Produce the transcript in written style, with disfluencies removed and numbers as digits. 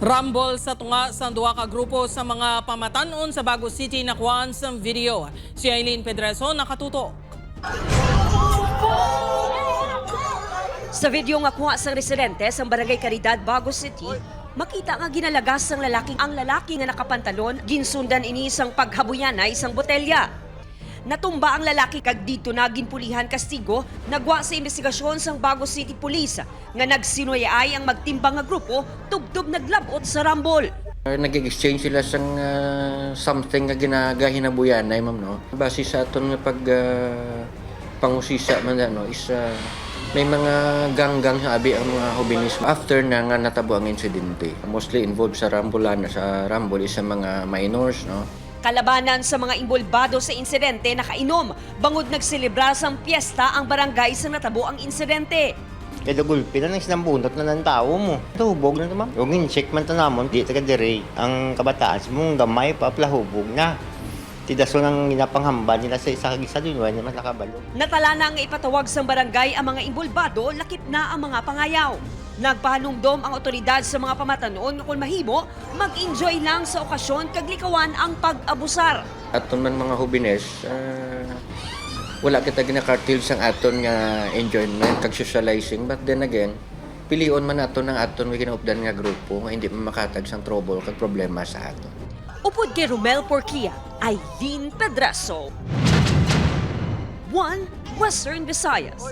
Rambol sa tunga sa duwa ka grupo sa mga pamatanon sa Bago City nakuhaan sa video. Si Aileen Pedreso nakatuto. Sa video nga kuha sa residente sa Barangay Caridad, Bago City, makita nga ginalagas ang lalaki nga nakapantalon, ginsundan ini isang paghabuyan na isang botelya. Natumba ang lalaki kag dito na ginpulihan kastigo, nagwa sa investigasyon sang Bago City Police nga nagsinuyay ang magtimbang nga grupo tubtob naglabot sa rambol. Nag-exchange sila sang something nga ginagahinabuyan na ma'am no. Base sa aton nga pag pangusisa man no is may mga ganggang sabi ang mga hobinis after na nga natabo ang insidente. Mostly involved sa rambulan sa rambol is sa mga minors no. Kalabanan sa mga imbolbado sa insidente nakainom, bangod nagselebra sang piyesta ang barangay sa natabo ang insidente. Kaya gulpi na nang sinambunot na ng tao mo. Hubog na naman. Yung in-check man tanamon, di taga dire. Ang kabataan mong gamay pa, plahubog na. Tidaso nang ginapanghamba nila sa isa din, wala naman nakabalo. Natala na ang ipatawag sa barangay ang mga imbolbado, lakip na ang mga pangayaw. Nagpahanumdom ang otoridad sa mga pamatanon kung mahimo, mag-enjoy lang sa okasyon kag likawan ang pag-abusar. Aton man mga hobines, wala kita ginakartil sang aton nga enjoyment kag socializing, but then again, pilion man aton ang aton nga ginaupdan nga grupo nga hindi makatag sang trouble kag problema sa aton. Upod kay Romel Porquia, Aileen Pedreso. 1 Western Visayas.